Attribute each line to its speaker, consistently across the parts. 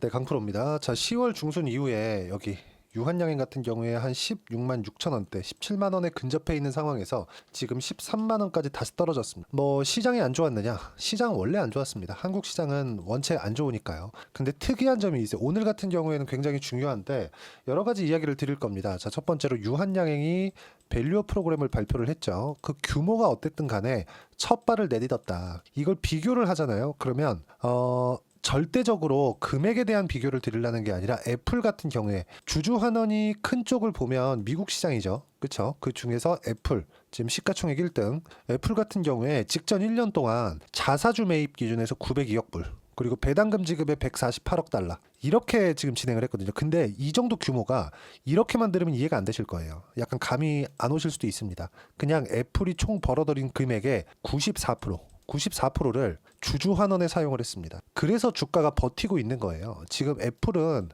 Speaker 1: 네, 강프로입니다. 자, 10월 중순 이후에 여기 유한양행 같은 경우에 한 16만 6천 원대, 17만 원에 근접해 있는 상황에서 지금 13만 원까지 다시 떨어졌습니다. 뭐 시장이 안 좋았느냐? 시장은 원래 안 좋았습니다. 한국 시장은 원체 안 좋으니까요. 근데 특이한 점이 있어요. 오늘 같은 경우에는 굉장히 중요한데 여러 가지 이야기를 드릴 겁니다. 자, 첫 번째로 유한양행이 밸류업 프로그램을 발표를 했죠. 그 규모가 어쨌든 간에 첫 발을 내딛었다. 이걸 비교를 하잖아요. 그러면 절대적으로 금액에 대한 비교를 드리려는 게 아니라 애플 같은 경우에 주주 환원이 큰 쪽을 보면 미국 시장이죠. 그렇죠? 그 중에서 애플 지금 시가총액 1등. 애플 같은 경우에 직전 1년 동안 자사주 매입 기준에서 902억 불. 그리고 배당금 지급에 148억 달러. 이렇게 지금 진행을 했거든요. 근데 이 정도 규모가 이렇게만 들으면 이해가 안 되실 거예요. 약간 감이 안 오실 수도 있습니다. 그냥 애플이 총 벌어들인 금액의 94%를 주주 환원에 사용을 했습니다. 그래서 주가가 버티고 있는 거예요. 지금 애플은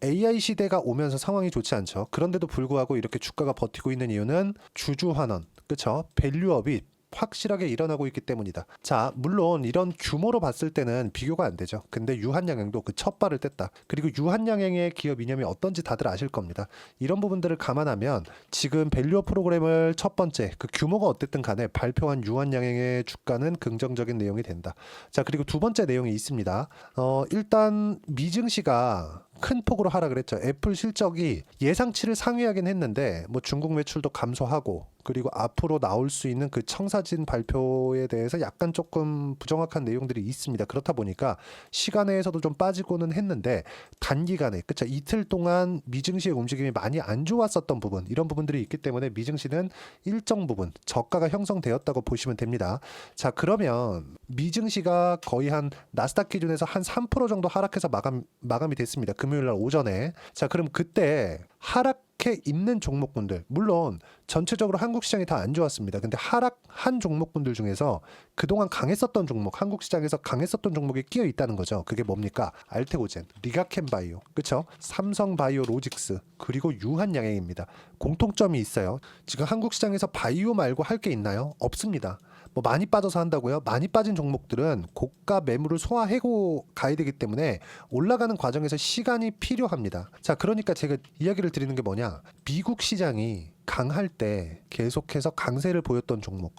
Speaker 1: AI 시대가 오면서 상황이 좋지 않죠. 그런데도 불구하고 이렇게 주가가 버티고 있는 이유는 주주 환원, 그렇죠? 밸류업이 확실하게 일어나고 있기 때문이다. 자, 물론 이런 규모로 봤을 때는 비교가 안 되죠. 근데 유한양행도 그 첫 발을 뗐다. 그리고 유한양행의 기업 이념이 어떤지 다들 아실 겁니다. 이런 부분들을 감안하면 지금 밸류업 프로그램을 첫 번째 그 규모가 어쨌든 간에 발표한 유한양행의 주가는 긍정적인 내용이 된다. 자, 그리고 두 번째 내용이 있습니다. 일단 미증시가 큰 폭으로 하락을 했죠. 애플 실적이 예상치를 상회하긴 했는데 뭐 중국 매출도 감소하고 그리고 앞으로 나올 수 있는 그 청사진 발표에 대해서 약간 조금 부정확한 내용들이 있습니다. 그렇다 보니까 시간에서도 좀 빠지고는 했는데 단기간에 그쵸 이틀 동안 미증시의 움직임이 많이 안 좋았었던 부분 이런 부분들이 있기 때문에 미증시는 일정 부분 저가가 형성되었다고 보시면 됩니다. 자, 그러면 미증시가 거의 한 나스닥 기준에서 한 3% 정도 하락해서 마감이 됐습니다. 금요일 날 오전에. 자, 그럼 그때 하락해 있는 종목군들, 물론 전체적으로 한국 시장이 다 안 좋았습니다. 근데 하락한 종목군들 중에서 그동안 강했었던 종목, 한국 시장에서 강했었던 종목이 끼어 있다는 거죠. 그게 뭡니까? 알테오젠, 리가켄바이오, 그쵸? 삼성바이오로직스, 그리고 유한양행입니다. 공통점이 있어요. 지금 한국 시장에서 바이오 말고 할 게 있나요? 없습니다. 뭐 많이 빠져서 한다고요? 많이 빠진 종목들은 고가 매물을 소화하고 가야 되기 때문에 올라가는 과정에서 시간이 필요합니다. 자, 그러니까 제가 이야기를 드리는 게 뭐냐? 미국 시장이 강할 때 계속해서 강세를 보였던 종목,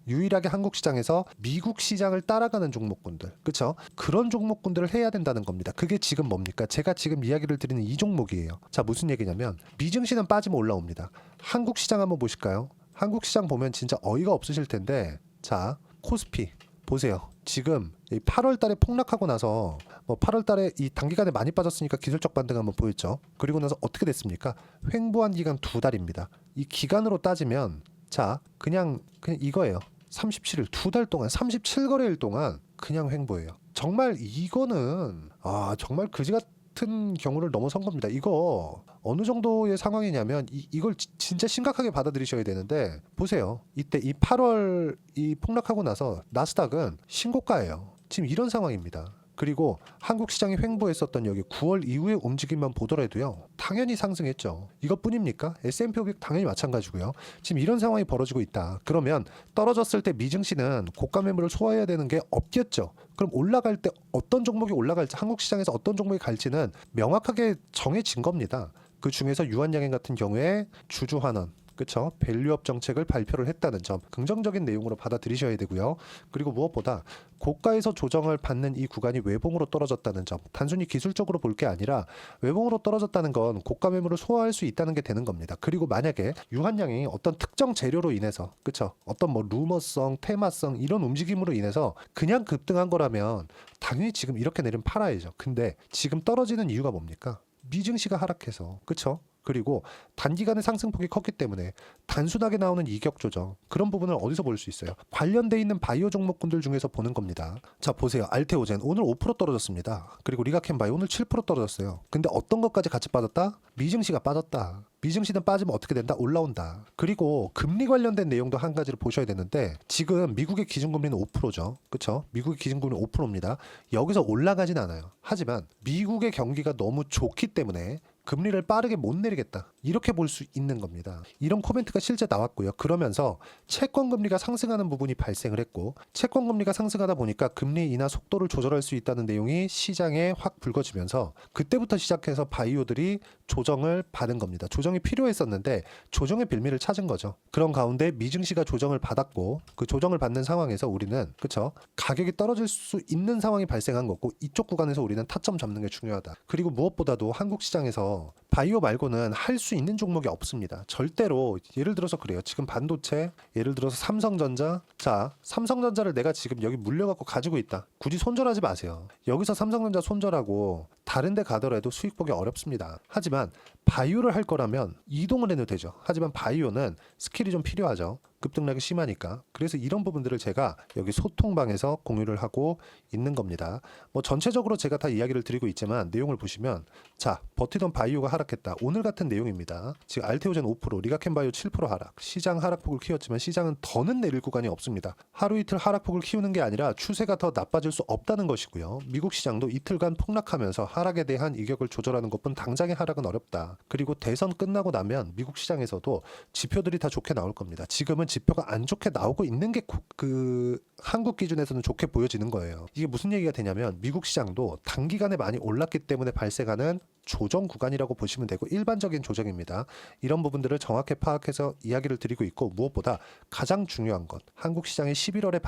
Speaker 1: 유일하게 한국 시장에서 미국 시장을 따라가는 종목군들, 그렇죠? 그런 종목군들을 해야 된다는 겁니다. 그게 지금 뭡니까? 제가 지금 이야기를 드리는 이 종목이에요. 자, 무슨 얘기냐면 미증시는 빠지면 올라옵니다. 한국 시장 한번 보실까요? 한국 시장 보면 진짜 어이가 없으실 텐데, 자, 코스피 보세요. 지금 8월 달에 폭락하고 나서 뭐 8월 달에 이 단기간에 많이 빠졌으니까 기술적 반등 한번 보였죠. 그리고 나서 어떻게 됐습니까? 횡보한 기간 2달입니다. 이 기간으로 따지면 자, 그냥 이거예요. 37일 2달 동안 37거래일 동안 그냥 횡보예요. 정말 이거는 정말 그지 같은 경우를 넘어선 겁니다. 이거 어느 정도의 상황이냐면 이걸 진짜 심각하게 받아들이셔야 되는데 보세요. 이때 이 8월 이 폭락하고 나서 나스닥은 신고가예요. 지금 이런 상황입니다. 그리고 한국 시장이 횡보했었던 여기 9월 이후의 움직임만 보더라도요. 당연히 상승했죠. 이것뿐입니까? S&P 500 당연히 마찬가지고요. 지금 이런 상황이 벌어지고 있다. 그러면 떨어졌을 때 미증시는 고가 매물을 소화해야 되는 게 없겠죠. 그럼 올라갈 때 어떤 종목이 올라갈지 한국 시장에서 어떤 종목이 갈지는 명확하게 정해진 겁니다. 그 중에서 유한양행 같은 경우에 주주 환원, 그렇죠? 밸류업 정책을 발표를 했다는 점 긍정적인 내용으로 받아들이셔야 되고요. 그리고 무엇보다 고가에서 조정을 받는 이 구간이 외봉으로 떨어졌다는 점 단순히 기술적으로 볼 게 아니라 외봉으로 떨어졌다는 건 고가 매물을 소화할 수 있다는 게 되는 겁니다. 그리고 만약에 유한양이 어떤 특정 재료로 인해서 그렇죠? 어떤 뭐 루머성, 테마성 이런 움직임으로 인해서 그냥 급등한 거라면 당연히 지금 이렇게 내리면 팔아야죠. 근데 지금 떨어지는 이유가 뭡니까? 미증시가 하락해서 그렇죠? 그리고 단기간에 상승폭이 컸기 때문에 단순하게 나오는 이격 조정 그런 부분을 어디서 볼 수 있어요? 관련돼 있는 바이오 종목군들 중에서 보는 겁니다. 자, 보세요. 알테오젠 오늘 5% 떨어졌습니다. 그리고 리가켄바이오 오늘 7% 떨어졌어요. 근데 어떤 것까지 같이 빠졌다? 미증시가 빠졌다. 미증시는 빠지면 어떻게 된다? 올라온다. 그리고 금리 관련된 내용도 한 가지를 보셔야 되는데 지금 미국의 기준금리는 5%죠. 그렇죠? 미국의 기준금리는 5%입니다. 여기서 올라가진 않아요. 하지만 미국의 경기가 너무 좋기 때문에 금리를 빠르게 못 내리겠다. 이렇게 볼 수 있는 겁니다. 이런 코멘트가 실제 나왔고요. 그러면서 채권 금리가 상승하는 부분이 발생을 했고 채권 금리가 상승하다 보니까 금리 인하 속도를 조절할 수 있다는 내용이 시장에 확 불거지면서 그때부터 시작해서 바이오들이 조정을 받은 겁니다. 조정이 필요했었는데 조정의 빌미를 찾은 거죠. 그런 가운데 미증시가 조정을 받았고 그 조정을 받는 상황에서 우리는 그쵸? 가격이 떨어질 수 있는 상황이 발생한 거고 이쪽 구간에서 우리는 타점 잡는 게 중요하다. 그리고 무엇보다도 한국 시장에서 바이오 말고는 할 수 있는 종목이 없습니다. 절대로 예를 들어서 그래요. 지금 반도체, 예를 들어서 삼성전자. 자, 삼성전자를 내가 지금 여기 물려갖고 가지고 있다. 굳이 손절하지 마세요. 여기서 삼성전자 손절하고 다른 데 가더라도 수익 보기 어렵습니다. 하지만 바이오를 할 거라면 이동을 해도 되죠. 하지만 바이오는 스킬이 좀 필요하죠. 급등락이 심하니까. 그래서 이런 부분들을 제가 여기 소통방에서 공유를 하고 있는 겁니다. 뭐 전체적으로 제가 다 이야기를 드리고 있지만 내용을 보시면 자, 버티던 바이오가 하락했다. 오늘 같은 내용입니다. 지금 알테오젠 5%, 리가켄바이오 7% 하락. 시장 하락폭을 키웠지만 시장은 더는 내릴 구간이 없습니다. 하루 이틀 하락폭을 키우는 게 아니라 추세가 더 나빠질 수 없다는 것이고요. 미국 시장도 이틀간 폭락하면서 하락에 대한 이격을 조절하는 것뿐 당장의 하락은 어렵다. 그리고 대선 끝나고 나면 미국 시장에서도 지표들이 다 좋게 나올 겁니다. 지금은 지표가 안 좋게 나오고 있는 게 한국 기준에서는 좋게 보여지는 거예요. 이게 무슨 얘기가 되냐면 미국 시장도 단기간에 많이 올랐기 때문에 발생하는 조정 구간이라고 보시면 되고 일반적인 조정입니다. 이런 부분들을 정확히 파악해서 이야기를 드리고 있고 무엇보다 가장 중요한 건 한국 시장이 11월에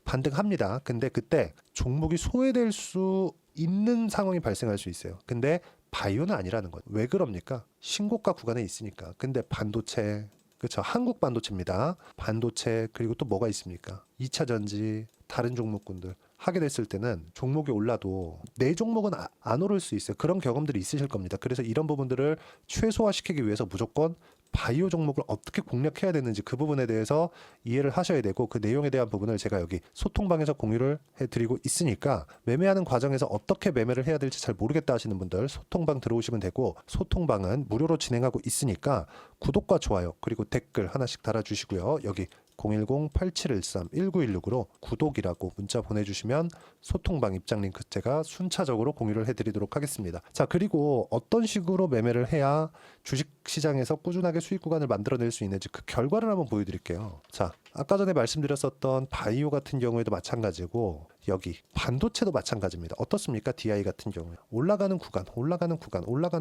Speaker 1: 반등합니다. 근데 그때 종목이 소외될 수 있는 상황이 발생할 수 있어요. 근데 바이오는 아니라는 거예요. 왜 그럽니까? 신고가 구간에 있으니까. 근데 반도체 그렇죠. 한국 반도체입니다. 반도체 그리고 또 뭐가 있습니까? 2차 전지 다른 종목군들 하게 됐을 때는 종목이 올라도 내 종목은 안 오를 수 있어요. 그런 경험들이 있으실 겁니다. 그래서 이런 부분들을 최소화시키기 위해서 무조건 바이오 종목을 어떻게 공략해야 되는지 그 부분에 대해서 이해를 하셔야 되고 그 내용에 대한 부분을 제가 여기 소통방에서 공유를 해드리고 있으니까 매매하는 과정에서 어떻게 매매를 해야 될지 잘 모르겠다 하시는 분들 소통방 들어오시면 되고 소통방은 무료로 진행하고 있으니까 구독과 좋아요 그리고 댓글 하나씩 달아주시고요. 여기 010-8713-1916으로 구독이라고 문자 보내주시면 소통방 입장 링크 제가 순차적으로 공유를 해드리도록 하겠습니다. 자, 그리고 어떤 식으로 매매를 해야 주식시장에서 꾸준하게 수익 구간을 만들어낼 수 있는지 그 결과를 한번 보여드릴게요. 자, 아까 전에 말씀드렸었던 바이오 같은 경우에도 마찬가지고 여기 반도체도 마찬가지입니다. 어떻습니까? DI 같은 경우에 올라가는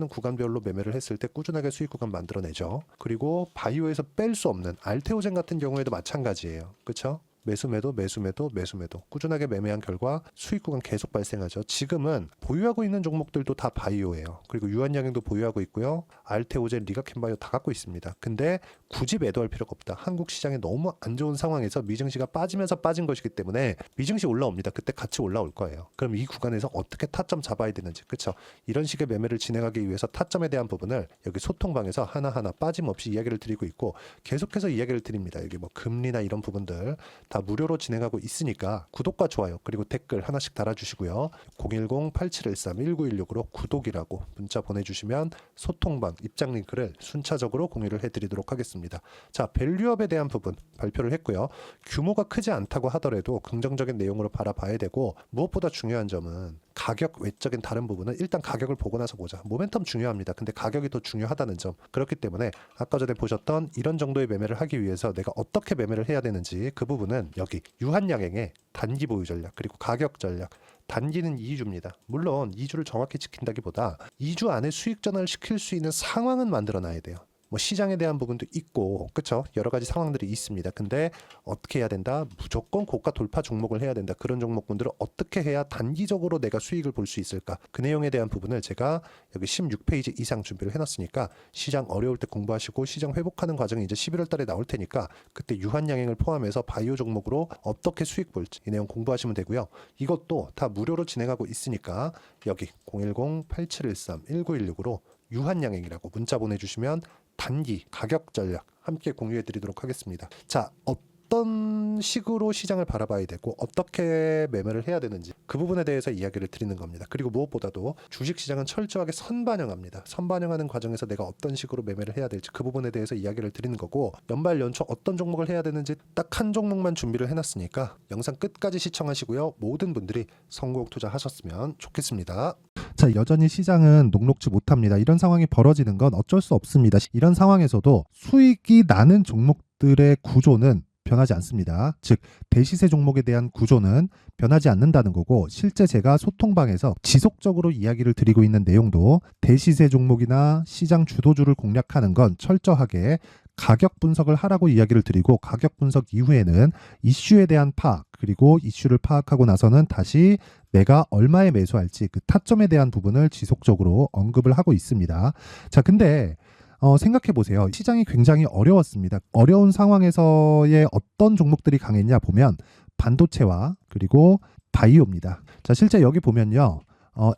Speaker 1: 구간별로 매매를 했을 때 꾸준하게 수익 구간 만들어내죠. 그리고 바이오에서 뺄 수 없는 알테오젠 같은 경우에도 마찬가지예요. 그렇죠? 매수매도 꾸준하게 매매한 결과 수익 구간 계속 발생하죠. 지금은 보유하고 있는 종목들도 다 바이오예요. 그리고 유한양행도 보유하고 있고요. 알테오젠, 리가켄바이오 다 갖고 있습니다. 근데 굳이 매도할 필요가 없다. 한국 시장이 너무 안 좋은 상황에서 미증시가 빠지면서 빠진 것이기 때문에 미증시 올라옵니다. 그때 같이 올라올 거예요. 그럼 이 구간에서 어떻게 타점 잡아야 되는지 그렇죠? 이런 식의 매매를 진행하기 위해서 타점에 대한 부분을 여기 소통방에서 하나하나 빠짐없이 이야기를 드리고 있고 계속해서 이야기를 드립니다. 여기 뭐 금리나 이런 부분들 다 무료로 진행하고 있으니까 구독과 좋아요 그리고 댓글 하나씩 달아주시고요. 010-8713-1916으로 구독이라고 문자 보내주시면 소통방 입장 링크를 순차적으로 공유를 해드리도록 하겠습니다. 자, 밸류업에 대한 부분 발표를 했고요. 규모가 크지 않다고 하더라도 긍정적인 내용으로 바라봐야 되고 무엇보다 중요한 점은 가격 외적인 다른 부분은 일단 가격을 보고 나서 보자. 모멘텀 중요합니다. 근데 가격이 더 중요하다는 점. 그렇기 때문에 아까 전에 보셨던 이런 정도의 매매를 하기 위해서 내가 어떻게 매매를 해야 되는지 그 부분은 여기 유한양행의 단기 보유 전략 그리고 가격 전략 단기는 2주입니다. 물론 2주를 정확히 지킨다기보다 2주 안에 수익 전환을 시킬 수 있는 상황은 만들어 놔야 돼요. 뭐 시장에 대한 부분도 있고 그렇죠? 여러 가지 상황들이 있습니다. 근데 어떻게 해야 된다? 무조건 고가 돌파 종목을 해야 된다. 그런 종목군들을 어떻게 해야 단기적으로 내가 수익을 볼 수 있을까? 그 내용에 대한 부분을 제가 여기 16페이지 이상 준비를 해놨으니까 시장 어려울 때 공부하시고 시장 회복하는 과정이 이제 11월 달에 나올 테니까 그때 유한양행을 포함해서 바이오 종목으로 어떻게 수익 볼지 이 내용 공부하시면 되고요. 이것도 다 무료로 진행하고 있으니까 여기 010-8713-1916으로 유한양행이라고 문자 보내주시면 단기 가격 전략 함께 공유해 드리도록 하겠습니다. 자, 어떤 식으로 시장을 바라봐야 되고 어떻게 매매를 해야 되는지 그 부분에 대해서 이야기를 드리는 겁니다. 그리고 무엇보다도 주식시장은 철저하게 선반영합니다. 선반영하는 과정에서 내가 어떤 식으로 매매를 해야 될지 그 부분에 대해서 이야기를 드리는 거고 연말 연초 어떤 종목을 해야 되는지 딱 한 종목만 준비를 해놨으니까 영상 끝까지 시청하시고요. 모든 분들이 성공 투자하셨으면 좋겠습니다. 자, 여전히 시장은 녹록지 못합니다. 이런 상황이 벌어지는 건 어쩔 수 없습니다. 이런 상황에서도 수익이 나는 종목들의 구조는 변하지 않습니다. 즉 대시세 종목에 대한 구조는 변하지 않는다는 거고, 실제 제가 소통방에서 지속적으로 이야기를 드리고 있는 내용도 대시세 종목이나 시장 주도주를 공략하는 건 철저하게 가격 분석을 하라고 이야기를 드리고, 가격 분석 이후에는 이슈에 대한 파악, 그리고 이슈를 파악하고 나서는 다시 내가 얼마에 매수할지 그 타점에 대한 부분을 지속적으로 언급을 하고 있습니다. 자, 근데 생각해 보세요. 시장이 굉장히 어려웠습니다. 어려운 상황에서의 어떤 종목들이 강했냐 보면 반도체와 그리고 바이오입니다. 자, 실제 여기 보면요.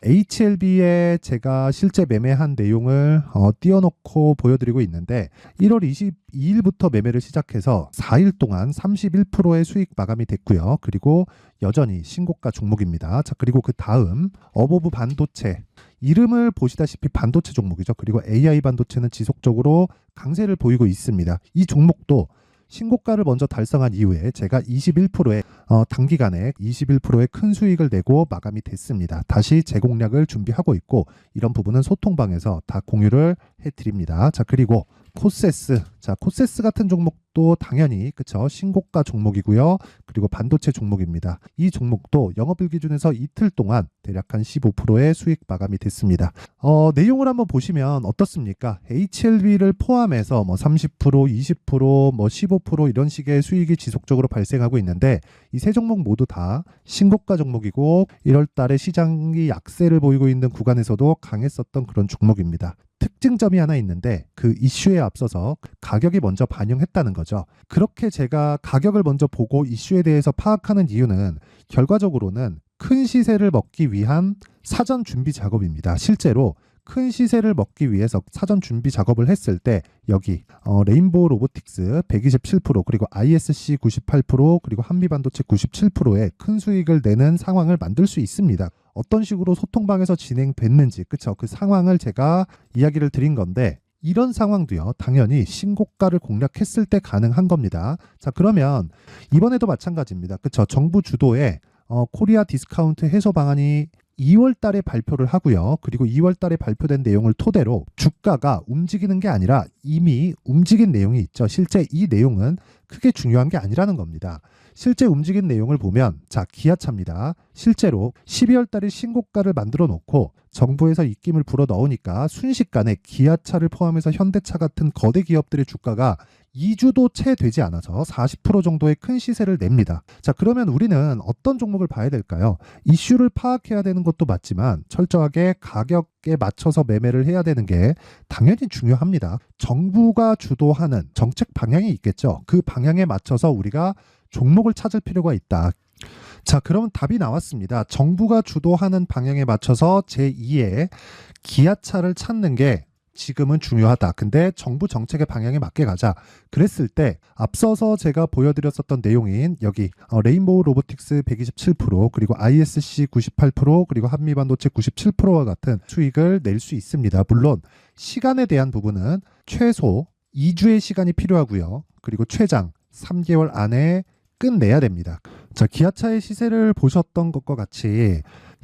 Speaker 1: HLB에 제가 실제 매매한 내용을 띄워놓고 보여드리고 있는데, 1월 22일부터 매매를 시작해서 4일 동안 31%의 수익 마감이 됐고요. 그리고 여전히 신고가 종목입니다. 자, 그리고 그 다음 어보브 반도체, 이름을 보시다시피 반도체 종목이죠. 그리고 AI 반도체는 지속적으로 강세를 보이고 있습니다. 이 종목도 신고가를 먼저 달성한 이후에 제가 21%의 단기간에 21%의 큰 수익을 내고 마감이 됐습니다. 다시 재공략을 준비하고 있고, 이런 부분은 소통방에서 다 공유를 해드립니다. 자, 그리고 코세스. 자, 코세스 같은 종목도 당연히 그쵸, 신고가 종목이고요. 그리고 반도체 종목입니다. 이 종목도 영업일 기준에서 이틀 동안 대략 한 15%의 수익 마감이 됐습니다. 내용을 한번 보시면 어떻습니까? HLB를 포함해서 뭐 30%, 20%, 뭐 15% 이런 식의 수익이 지속적으로 발생하고 있는데, 이 세 종목 모두 다 신고가 종목이고 1월 달에 시장이 약세를 보이고 있는 구간에서도 강했었던 그런 종목입니다. 특징점이 하나 있는데, 그 이슈에 앞서서 가격이 먼저 반영했다는 거죠. 그렇게 제가 가격을 먼저 보고 이슈에 대해서 파악하는 이유는 결과적으로는 큰 시세를 먹기 위한 사전 준비 작업입니다. 실제로 큰 시세를 먹기 위해서 사전 준비 작업을 했을 때 여기 레인보우 로보틱스 127%, 그리고 ISC 98%, 그리고 한미반도체 97%의 큰 수익을 내는 상황을 만들 수 있습니다. 어떤 식으로 소통방에서 진행됐는지, 그쵸? 그 상황을 제가 이야기를 드린 건데, 이런 상황도요, 당연히 신고가를 공략했을 때 가능한 겁니다. 자, 그러면 이번에도 마찬가지입니다. 그쵸? 정부 주도의 코리아 디스카운트 해소 방안이 2월 달에 발표를 하고요. 그리고 2월 달에 발표된 내용을 토대로 주가가 움직이는 게 아니라 이미 움직인 내용이 있죠. 실제 이 내용은 크게 중요한 게 아니라는 겁니다. 실제 움직인 내용을 보면, 자, 기아차입니다. 실제로 12월 달에 신고가를 만들어 놓고 정부에서 입김을 불어 넣으니까 순식간에 기아차를 포함해서 현대차 같은 거대 기업들의 주가가 2주도 채 되지 않아서 40% 정도의 큰 시세를 냅니다. 자, 그러면 우리는 어떤 종목을 봐야 될까요? 이슈를 파악해야 되는 것도 맞지만 철저하게 가격에 맞춰서 매매를 해야 되는 게 당연히 중요합니다. 정부가 주도하는 정책 방향이 있겠죠. 그 방향에 맞춰서 우리가 종목을 찾을 필요가 있다. 자, 그럼 답이 나왔습니다. 정부가 주도하는 방향에 맞춰서 제2의 기아차를 찾는 게 지금은 중요하다. 근데 정부 정책의 방향에 맞게 가자. 그랬을 때 앞서서 제가 보여드렸었던 내용인 여기 레인보우 로보틱스 127%, 그리고 ISC 98%, 그리고 한미반도체 97%와 같은 수익을 낼 수 있습니다. 물론 시간에 대한 부분은 최소 2주의 시간이 필요하고요. 그리고 최장 3개월 안에 끝내야 됩니다. 자, 기아차의 시세를 보셨던 것과 같이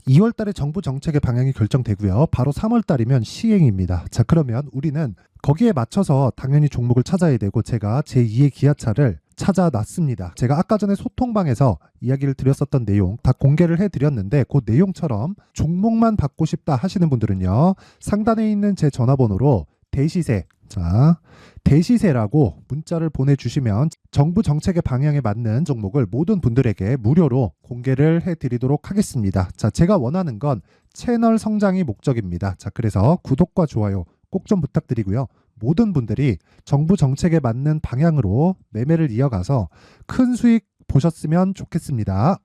Speaker 1: 2월 달에 정부 정책의 방향이 결정되고요. 바로 3월 달이면 시행입니다. 자, 그러면 우리는 거기에 맞춰서 당연히 종목을 찾아야 되고, 제가 제2의 기아차를 찾아놨습니다. 제가 아까 전에 소통방에서 이야기를 드렸었던 내용 다 공개를 해드렸는데, 그 내용처럼 종목만 받고 싶다 하시는 분들은요, 상단에 있는 제 전화번호로 대시세, 자, 대시세라고 문자를 보내주시면 정부 정책의 방향에 맞는 종목을 모든 분들에게 무료로 공개를 해드리도록 하겠습니다. 자, 제가 원하는 건 채널 성장이 목적입니다. 자, 그래서 구독과 좋아요 꼭 좀 부탁드리고요. 모든 분들이 정부 정책에 맞는 방향으로 매매를 이어가서 큰 수익 보셨으면 좋겠습니다.